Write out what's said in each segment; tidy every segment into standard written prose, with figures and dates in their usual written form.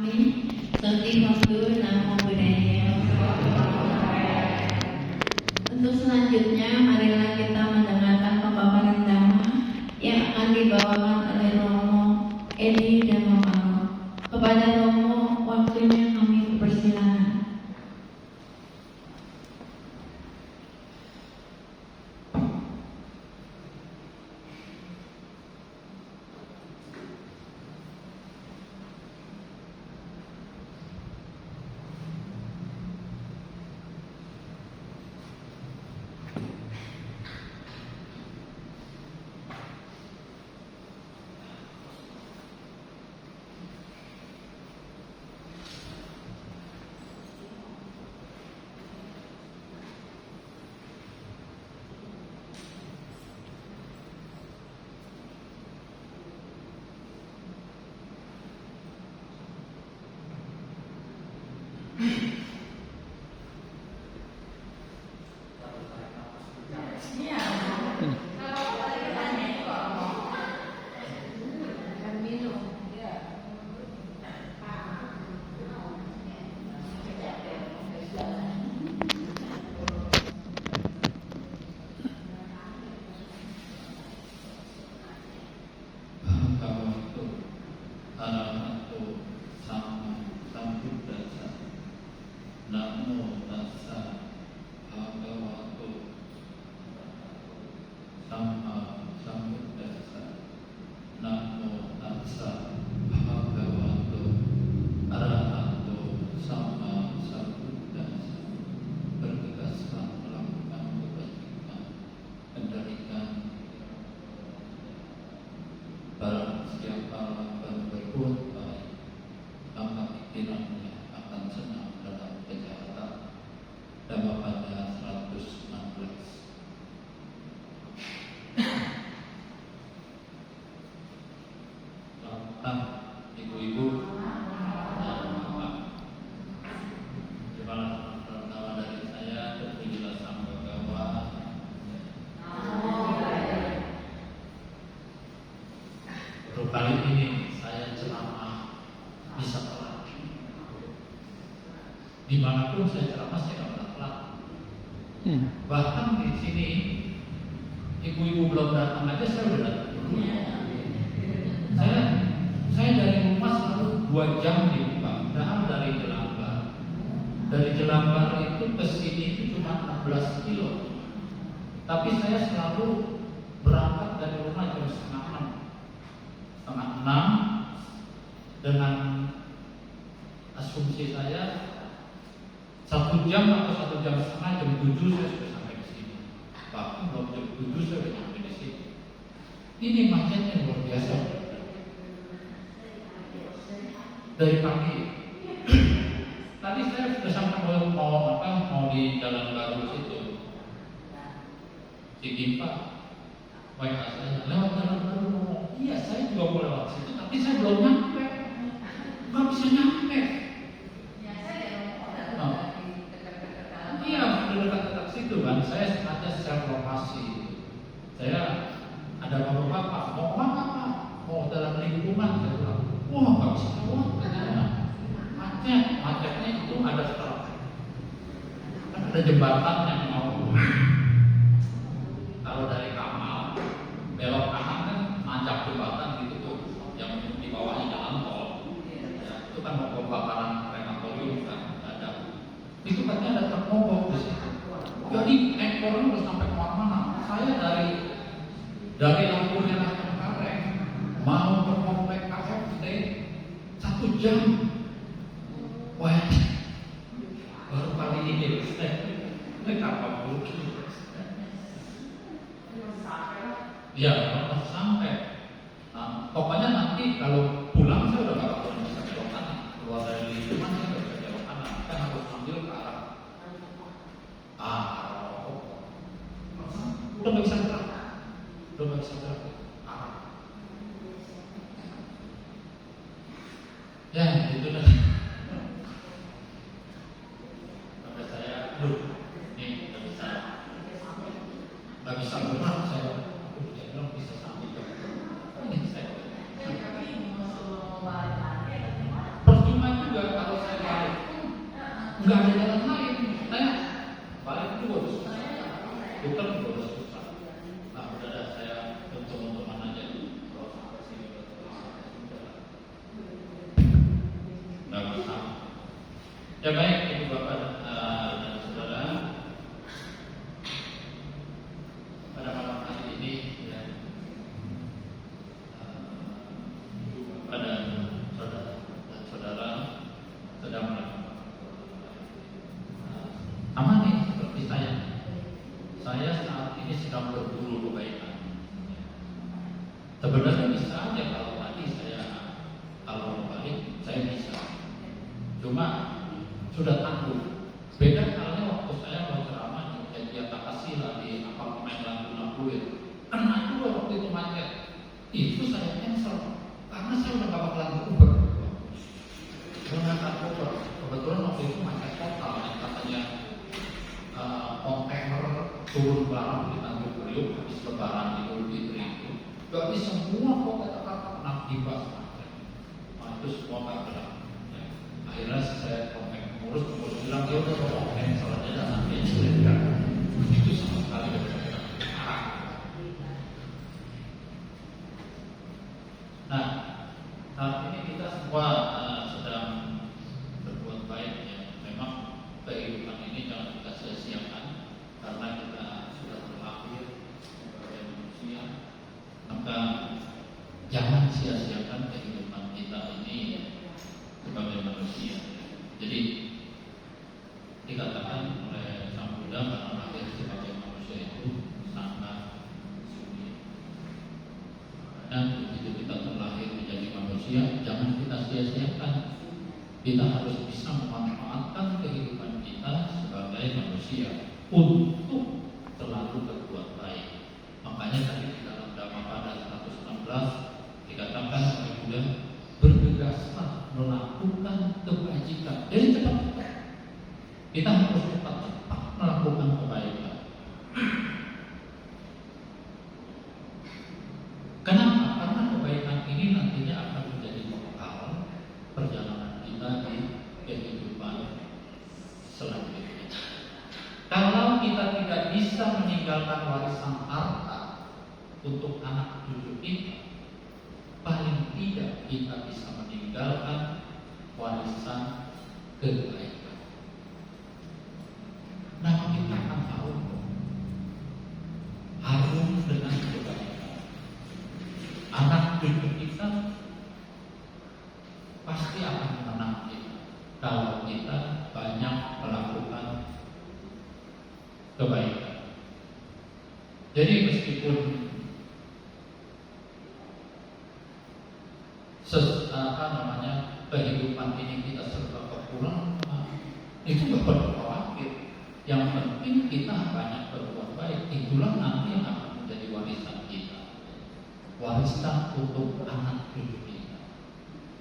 kami seperti waktu nama budaya. Untuk selanjutnya, marilah kita mendengarkan pemaparan dhamma yang akan dibawakan oleh Romo Edi dan Mama. Kepada Romo, waktunya kami persilakan. Kali ini saya ceramah bisa telat. Dimanapun saya ceramah saya nggak pernah telat. Bahkan di sini ibu-ibu belum datang aja saya udah datang dulu. Saya dari rumah selalu 2 jam di Bang. Padahal dari Jelambar. Dari Jelambar itu ke sini itu cuma 16 kilo. Tapi saya selalu berangkat dari rumah jam setengah 6 dengan asumsi saya 1 jam atau 1 jam setengah, jam 7 saya sudah sampai di sini. Bahkan belum jam 7 saya sudah sampai di sini. Ini macetnya luar biasa. Dari pagi. Tadi saya sudah sampai mau di Jalan Baru situ. Cigimpa. WA saya lewat Jalan Baru. Iya, saya juga mau lewat situ, tapi saya belum nyampe. Nggak bisa nyampe. Iya, sudah dekat-dekat situ kan. Saya sengaja share lokasi. Saya ada bapak-bapak, mau kemana Pak? Mau dalam lingkungan. Saya bilang, wah nggak bisa lewat. Macetnya itu ada setelah. Kan ada jembatan yang mau. Kalau dari Kamal belok kanan kan nanjak jembatan gitu tuh, yang di bawahnya jalan tol. Ya, itu kan mau pembakaran krematorium kan ada. Itu katanya ada truk mogok di situ. Jadi ekornya udah sampai kemana-mana. Saya dari lampu merah Cengkareng mau ke komplek KFC 1 jam. Wah, baru kali ini saya kapal mungkin. Ya, kalau sampai. Nah, pokoknya nanti kalau pulang saya udah gak bakal bisa belok kanan. Keluar dari lingkungan saya udah bisa belok kanan. Saya harus ambil ke arah udah gak bisa gerak. Udah gak bisa gerak. Ya, itu dah. Sampai saya, nih, gak bisa gerak saya. Dia bilang bisa nggak ada jalan lain. Saya balik itu udah susah, bukan udah susah. Nah, udah saya teman-teman aja kalau sampai sini nggak masalah. Ya baik, ibu bapak dan saudara, pada malam hari ini ya, pada saudara dan saudara sedang melakukan sama nih seperti saya. Saya saat ini sedang berburu kebaikan. Sebenarnya bisa aja kalau tadi saya kalau balik saya bisa. Cuma sudah tangguh. Beda halnya waktu saya mau ceramah di Kajian Takasila di apartemen Laguna Fluid. Karena itu waktu itu macet. Itu saya cancel karena saya udah gak bakalan Uber. Mengangkat Uber. Kebetulan waktu itu macet total yang katanya kontainer turun barang di Tanjung Priok habis lebaran di Idul Fitri itu. Jadi semua kontainer kena dibas macet. Nah, itu semua gak gerak. Akhirnya saya kontak pengurus bilang dia udah bawa cancel aja dan nanti sudah itu sama sekali gak bisa kita. Nah, saat ini kita semua sedang berbuat baik ya. Memang kehidupan ini jangan kita sia-siakan karena kita sudah terlahir sebagai manusia. Maka jangan sia-siakan kehidupan kita ini sebagai manusia. Jadi dikatakan oleh Sang Buddha karena lahir sebagai manusia itu sangat sulit. Dan begitu kita terlahir menjadi manusia, jangan kita sia-siakan. Kita harus bisa memanfaatkan kehidupan kita sebagai manusia untuk selalu berbuat baik. Makanya tadi di dalam Dhammapada 116 dikatakan oleh Buddha, bergegaslah melakukan kebajikan. Jadi cepat-cepat kita harus cepat-cepat melakukan kebaikan. Kenapa? Karena kebaikan ini nantinya akan menjadi bekal perjalanan kita di kehidupan selanjutnya. Kalau kita tidak bisa meninggalkan warisan harta untuk anak cucu kita, paling tidak kita bisa meninggalkan warisan kebaikan. Nah, kita akan tahu harum dengan kebaikan. Anak cucu kita pasti akan mengenang kita kalau kita banyak melakukan kebaikan. Jadi meskipun kehidupan ini kita serba kekurangan, itu gak perlu khawatir. Yang penting kita banyak berbuat baik. Itulah nanti yang akan menjadi warisan kita, warisan untuk anak cucu kita.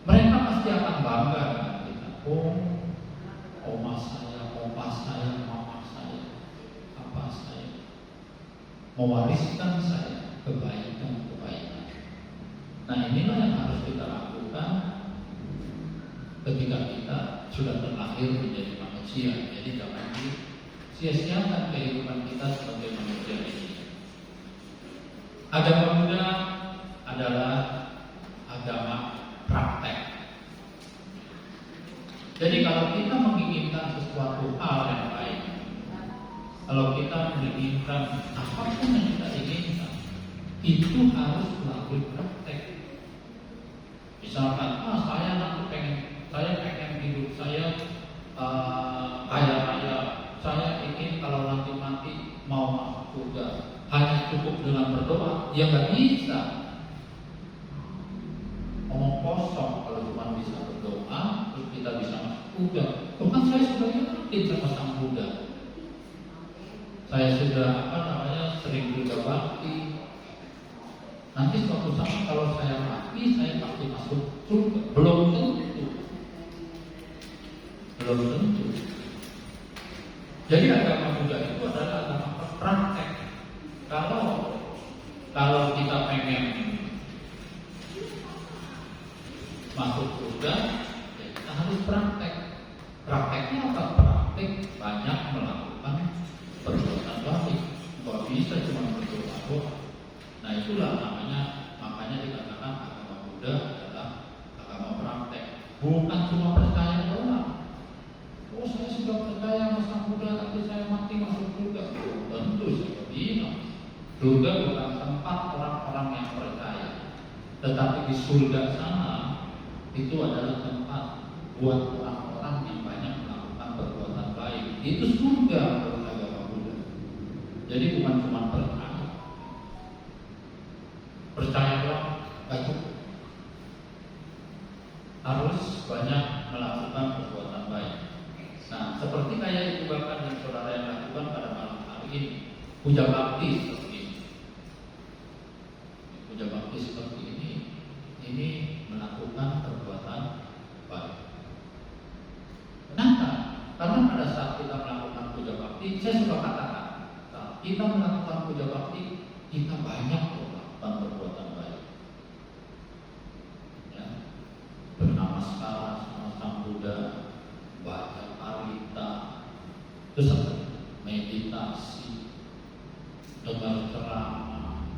Mereka pasti akan bangga dengan kita. Oh, oma saya, opa saya, mama saya, apa saya mewariskan saya kebaikan-kebaikan. Nah, inilah yang harus kita lakukan ketika kita sudah terlahir menjadi manusia. Jadi jangan sia-siakan kehidupan kita sebagai manusia ini. Agama Buddha adalah agama praktek. Jadi kalau kita menginginkan sesuatu hal yang baik, kalau kita menginginkan apapun yang kita inginkan, itu harus melalui praktek. Misalkan, saya pengen hidup saya kaya raya, saya ingin kalau nanti mati mau masuk surga, hanya cukup dengan berdoa, ya nggak bisa. Omong kosong kalau cuma bisa berdoa, terus kita bisa masuk surga. Bukan saya sudah yakin sama Sang Buddha. Saya sudah sering juga bakti. Nanti suatu saat kalau saya mati, saya pasti masuk surga. Belum tentu. Jadi agama Buddha itu adalah agama praktek. Kalau kita pengen masuk surga, ya kita harus praktek. Prakteknya apa? praktik banyak melakukan perbuatan baik. Nggak bisa cuma berdoa doa. Nah itulah makanya dikatakan agama Buddha adalah agama praktek. Bukan cuma percaya doang. Oh saya sudah percaya sama Sang Buddha, tapi saya mati masuk surga. Oh, tentu saya bilang surga bukan tempat orang-orang yang percaya, tetapi di surga sana itu adalah tempat buat orang-orang yang banyak melakukan perbuatan baik. Itu surga menurut agama Buddha. Jadi bukan cuma percaya doang nggak cukup, harus banyak melakukan perbuatan baik. Nah, seperti kayak Ibu Bapak dan Saudara yang lakukan pada malam hari ini, puja bakti seperti ini. Puja bakti seperti ini melakukan perbuatan baik. Kenapa? Karena pada saat kita melakukan puja bakti, saya suka katakan, saat kita melakukan puja bakti, kita banyak melakukan perbuatan baik. Ya, bernamaskara sama Sang Buddha, baca parita, terus meditasi, dengar ceramah,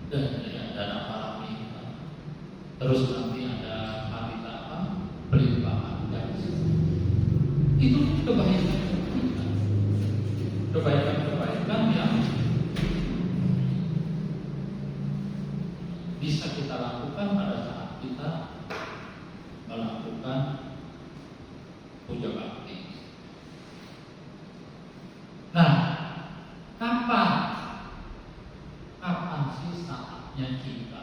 dan dana paramita. Terus nanti ada parita apa? Pelimpahan gaji. Itu kebaikan yang bisa kita lakukan pada saat kita melakukan puja bakti. Nah, kapan sih saatnya kita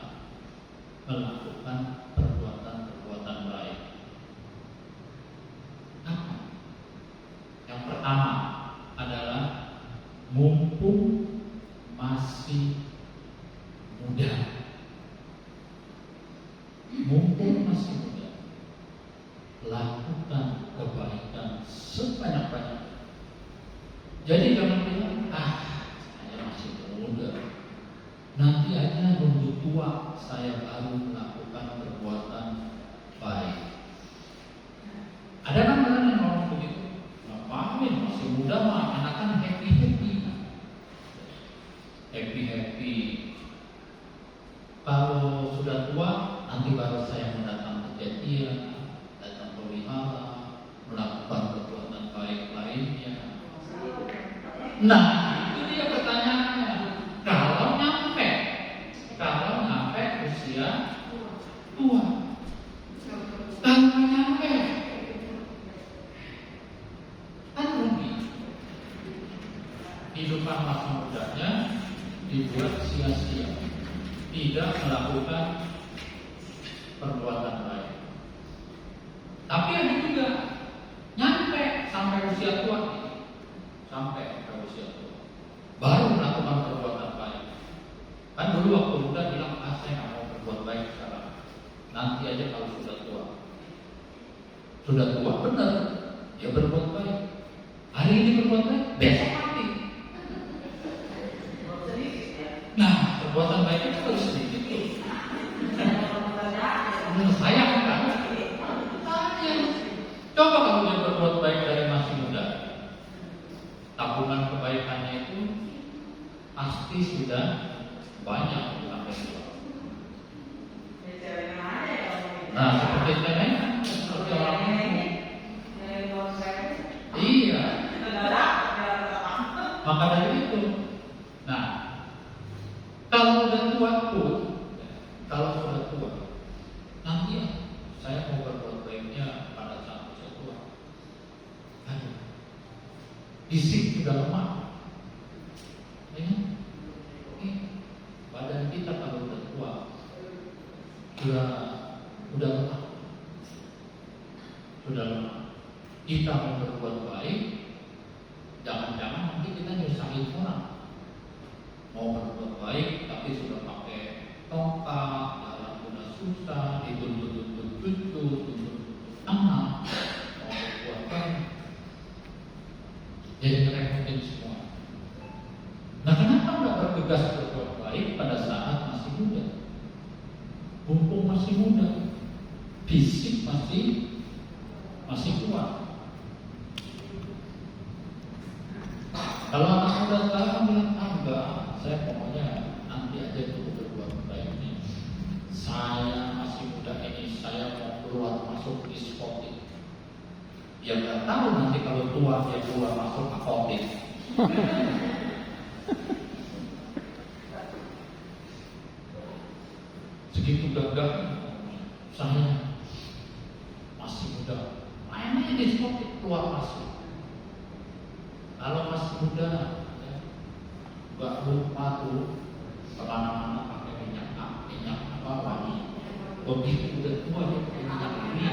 melakukan perbuatan baik? Kapan? Yang pertama adalah mumpung masih muda. Mumpung masih muda, lakukan kebaikan sebanyak-banyaknya. Jadi jangan bilang, saya masih muda, nanti aja nunggu tua saya baru melakukan perbuatan baik. Ada kan yang ngomong begitu, ngapain masih muda mah, enakan happy. Kalau sudah tua, nanti baru saya mendatang kejadian, datang ke wihara, melakukan perbuatan baik lainnya. Nah, itu dia pertanyaannya. Kalau nyampe usia tua, kalau nyampe, kan rugi. Kehidupan masa mudanya dibuat sia-sia, tidak melakukan perbuatan baik. Tapi ada juga nyampe sampai usia tua, baru melakukan perbuatan baik. Kan dulu waktu muda bilang, saya nggak mau berbuat baik sekarang, nanti aja kalau sudah tua. Sudah tua benar, ya berbuat baik. Hari ini berbuat baik, besok mati. Nah, perbuatan baik itu harus sedikit tuh. Sayang kan? Coba kalau dia berbuat baik dari masih muda, tabungan kebaikannya itu pasti sudah banyak sampai tua. Nah, seperti orang ini. Iya. Maka dari itu, nah, kalau sudah tua pun, nanti saya mau berbuat baiknya pada saat usia tua. Fisik sudah lemah, ya? Badan kita kalau sudah tua, sudah lemah. Kita mau berbuat baik, jangan-jangan nanti kita nyusahin orang. Mau berbuat baik tapi sudah pakai tongkat, jalan udah susah, dituntut cucu, anak, mau berbuat baik, jadi ngerepotin semua. Nah, kenapa nggak bergegas berbuat baik pada saat masih muda? Mumpung masih muda, fisik masih masih kuat. Kalau anak muda sekarang bilang, enggak, saya pokoknya nanti aja dulu berbuat baik ini. Saya masih muda ini, saya mau keluar masuk diskotik. Ya nggak tahu nanti kalau tua dia keluar masuk apotek. Segitu gagah saya masih muda, main aja diskotik keluar masuk. Kalau masih muda, ya, nggak lupa tuh kemana-mana pakai minyak apa wangi. Begitu udah tua dia pakai minyak ini.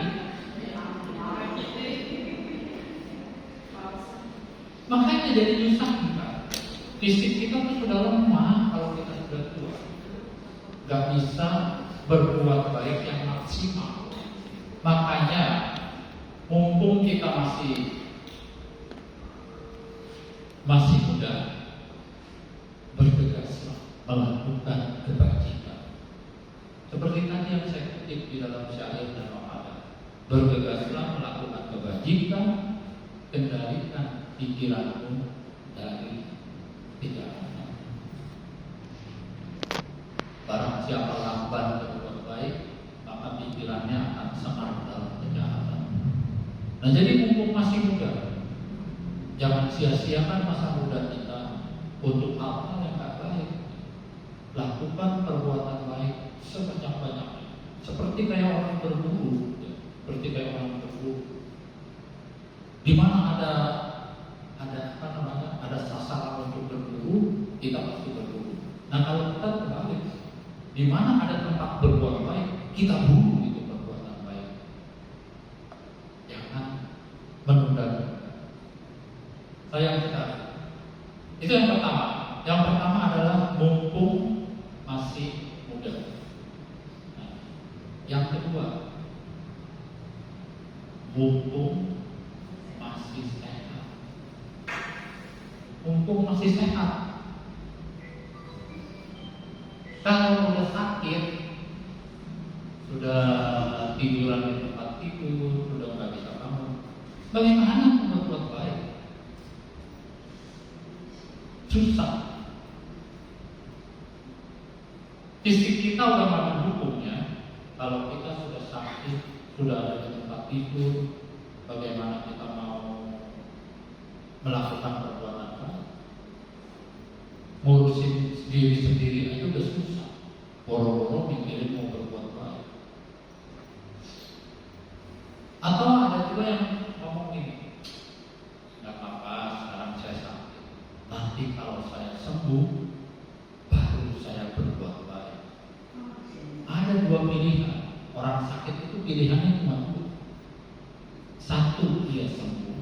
Makanya jadi nyusah kita. Fisik kita tuh sudah lemah kalau kita sudah tua. Gak bisa berbuat baik yang maksimal. Makanya mumpung kita masih muda, bergegaslah melakukan kebajikan. Seperti tadi yang saya kutip di dalam syair dan Ramadan. Bergegaslah melakukan kebajikan, kendalikan pikiranmu dari kejahatan. Barang siapa lamban berbuat baik, maka pikirannya akan semar dalam kejahatan. Nah, jadi mumpung masih muda, jangan sia-siakan masa muda kita untuk hal-hal yang tak baik. Lakukan perbuatan baik sebanyak-banyaknya. Seperti kayak orang berburu, di mana ada sasaran untuk berburu, kita pasti berburu. Nah, kalau kita terbalik, di mana ada tempat berbuat baik, kita buru itu perbuatan baik. Jangan menunda. Sayang sekali. Itu yang pertama. Yang pertama adalah mumpung masih muda. Nah, yang kedua, mumpung masih sehat. Mumpung masih sehat. Kalau udah sakit, sudah tiduran di tempat tidur, sudah nggak bisa bangun, bagaimana berbuat baik? Susah. Fisik kita udah nggak mendukungnya. Kalau kita sudah sakit, sudah ada di tempat tidur, bagaimana kita mau melakukan perbuatan baik? Ngurusin diri sendiri aja udah susah. Boro-boro mikirin mau berbuat baik. Atau ada juga yang ngomong gini, nggak apa-apa, sekarang saya sakit. Nanti kalau saya sembuh, baru saya berbuat baik. Ada dua pilihan. Orang sakit itu pilihannya cuma dua. Satu, dia sembuh.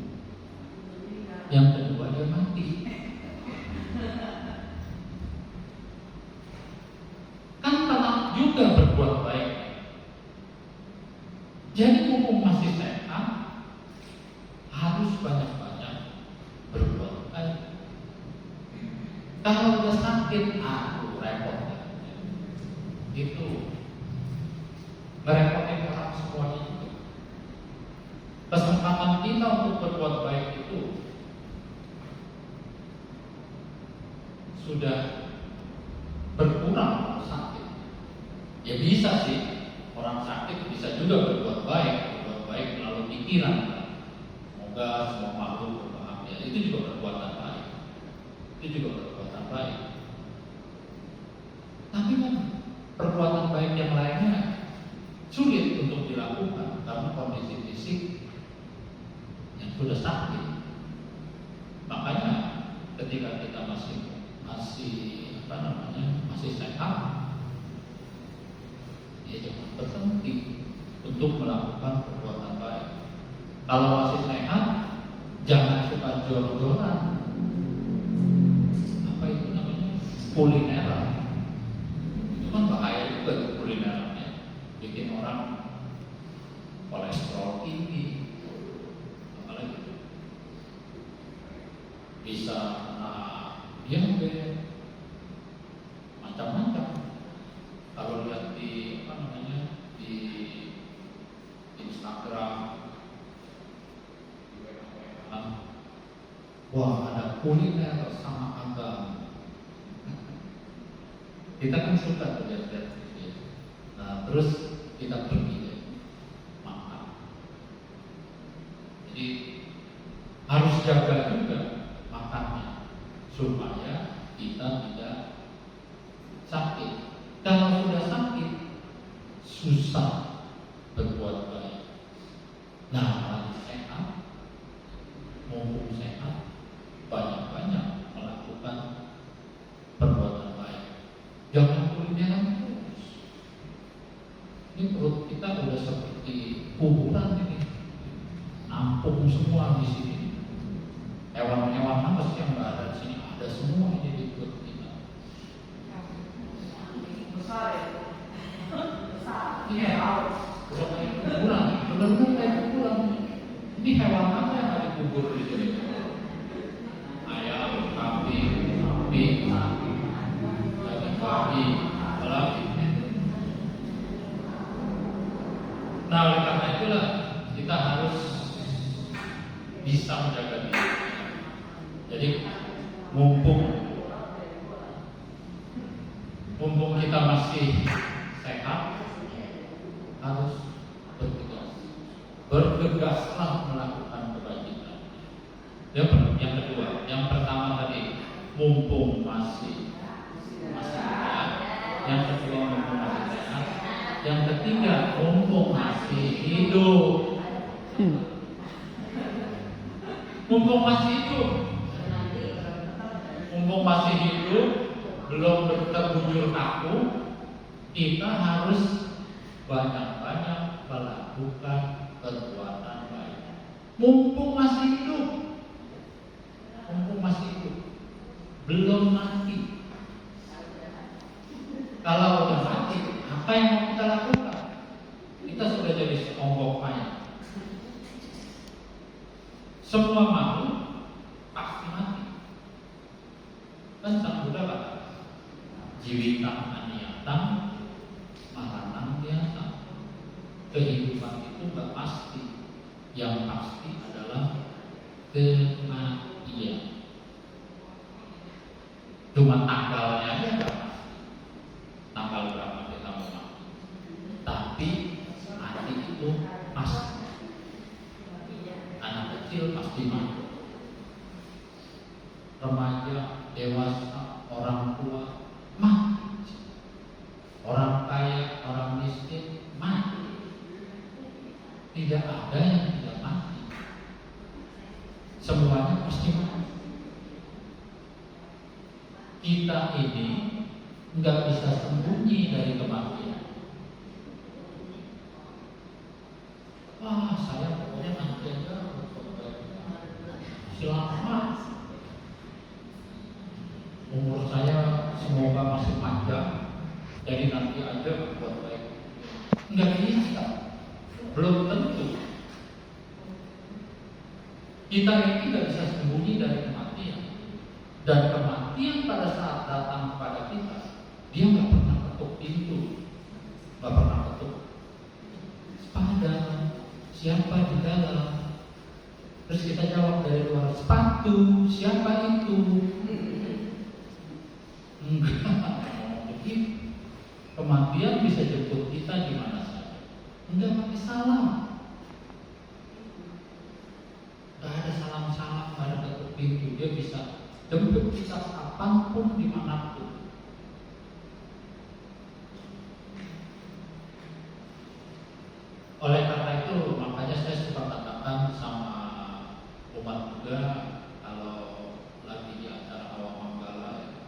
Yang kedua, dia mati. Kan telah juga berbuat baik. Jadi mumpung masih sehat, harus banyak-banyak berbuat baik. Kalau udah sakit, repot. Itu merepotin orang semuanya juga. Kesempatan kita untuk berbuat baik itu sudah berkurang kalau sakit. Ya bisa sih, orang sakit bisa juga berbuat baik melalui pikiran. Semoga semua makhluk berbahagia. Itu juga perbuatan baik. Tapi kan perbuatan baik yang lainnya sulit untuk dilakukan karena kondisi fisik yang sudah sakit. Makanya ketika kita masih sehat, ya jangan berhenti untuk melakukan perbuatan baik. Kalau masih sehat, jangan suka jual-jualan. Apa itu namanya? Kulineran. Itu kan bahaya juga tuh kulinerannya. Bikin orang kolesterol tinggi, apalagi bisa diabetes, macam-macam. Kalau lihat di di Instagram, bilang, wah ada kuliner sama agama. Kita kan suka tuh lihat-lihat gitu ya. Nah, terus kita pergi deh makan. Jadi harus jaga juga makannya supaya kita tidak sakit. Kalau sudah sakit, susah berbuat baik. Nah, lagi sehat, mumpung sehat, banyak-banyak melakukan perbuatan baik. Jangan kulineran terus. Ini perut kita udah seperti kuburan ini, nampung semua di sini. Hewan-hewan apa sih yang nggak ada di sini? Ada semua ini di perut kita. Besar ya? Besar. Iya, kuburan, benar-benar kayak kuburan. Ini hewan apa yang ada dikubur di sini? Ayam, kambing, daging babi, apalagi. Nah, oleh karena itulah kita harus bisa menjaga diri. Jadi mumpung kita masih sehat, harus bergegaslah melakukan kebajikan. Yang kedua, yang pertama tadi mumpung masih sehat, yang kedua mumpung masih sehat, yang ketiga mumpung masih hidup. Mumpung masih hidup, belum terbujur kaku, kita harus banyak-banyak melakukan perbuatan baik. Mumpung masih hidup, belum mati. Kalau udah mati, apa yang mau kita lakukan? Kita sudah jadi seonggok mayat. Semua makhluk pasti mati. Kan Sang Buddha kata, jiwitang aniyatam maranang biasa. Kehidupan itu gak pasti. Yang pasti adalah kematian. Cuma tanggalnya aja gak pasti. Tanggal berapa kita mau mati. Tapi mati itu pasti. Anak kecil pasti mati. Remaja, dewasa, orang tua mati. Orang kaya, orang miskin mati. Tidak ada yang tidak mati. Semuanya pasti mati. Kita ini nggak bisa sembunyi dari kematian. Wah, saya pokoknya nanti aja selamat. Umur saya semoga masih panjang, jadi nanti aja berbuat baik. Nggak bisa, belum tentu. Kita ini nggak bisa sembunyi dari kematian. Dan kematian pada saat datang kepada kita, dia nggak pernah ketuk pintu, nggak pernah ketuk. Pada siapa di dalam? Terus kita jawab dari luar, sepatu, siapa itu? Enggak, begitu. Kematian bisa jemput kita di mana saja. Enggak pakai salam. Enggak ada salam-salam, enggak ada ketuk pintu. Dia bisa jemput kita kapanpun, dimanapun. Oleh karena itu, makanya saya suka katakan sama umat Buddha kalau lagi di acara awam manggala,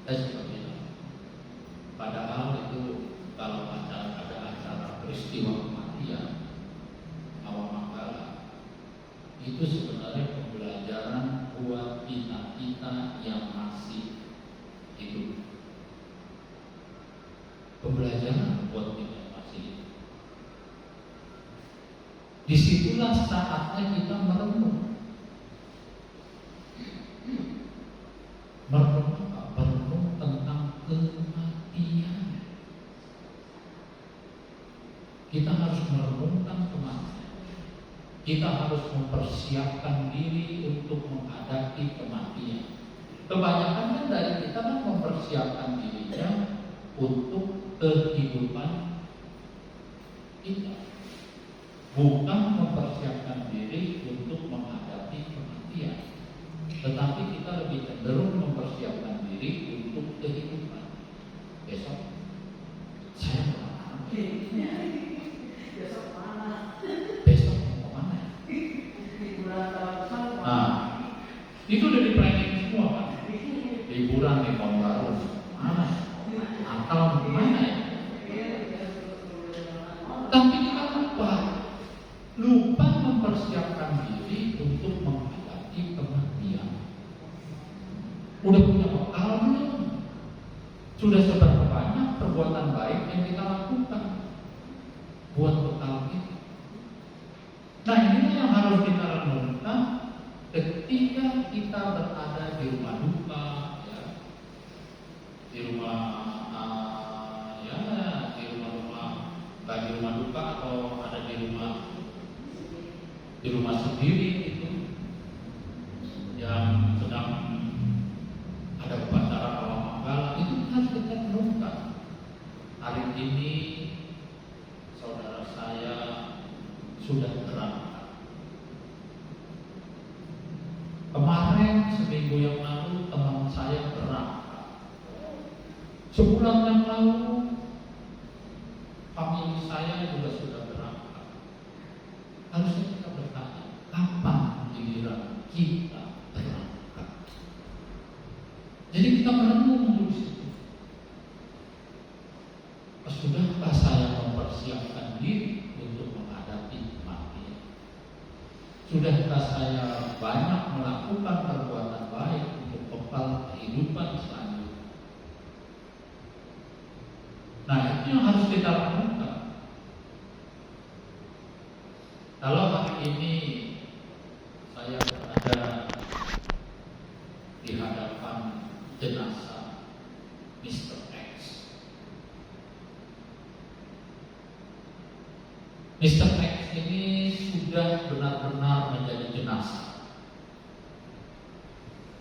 saya suka bilang, padahal itu kalau ada acara peristiwa kematian awam manggala, itu sebenarnya pembelajaran buat kita yang masih hidup. Pembelajaran buat kita yang masih hidup. Disitulah saatnya kita merenung. Merenung tentang kematian. Kita harus merenungkan kematian. Kita harus mempersiapkan diri untuk menghadapi kematian. Kebanyakan kan dari kita kan mempersiapkan dirinya untuk kehidupan kita, bukan mempersiapkan diri untuk menghadapi kematian. Tetapi kita lebih cenderung mempersiapkan diri untuk kehidupan. Besok saya mau kemana? Besok mana? Besok mau kemana? Liburan tahun depan. Nah, itu udah di planning semua kan? Liburan di tahun baru mana? Natal kemana ya? Tapi kita lupa mempersiapkan diri untuk menghadapi kematian. Udah punya bekal belum? Sudah seberapa banyak perbuatan baik yang kita lakukan buat bekal kita? Nah, inilah yang harus kita renungkan ketika kita berada di rumah duka, ya, di rumah baik di rumah duka atau ada di rumah sendiri itu, yang sedang ada upacara awal manggala, itu harus kita renungkan. Hari ini saudara saya sudah berangkat. Kemarin seminggu yang lalu teman saya berangkat. Sebulan yang lalu famili saya juga sudah berangkat. Harusnya kita bertanya, kapan giliran kita berangkat? Jadi kita merenung dulu situ. Sudahkah saya mempersiapkan diri untuk menghadapi kematian? Sudahkah saya banyak melakukan perbuatan baik untuk bekal kehidupan selanjutnya? Nah, itu yang harus kita lakukan. Kalau hari ini saya berada di hadapan jenazah Mr. X. Mr. X ini sudah benar-benar menjadi jenazah.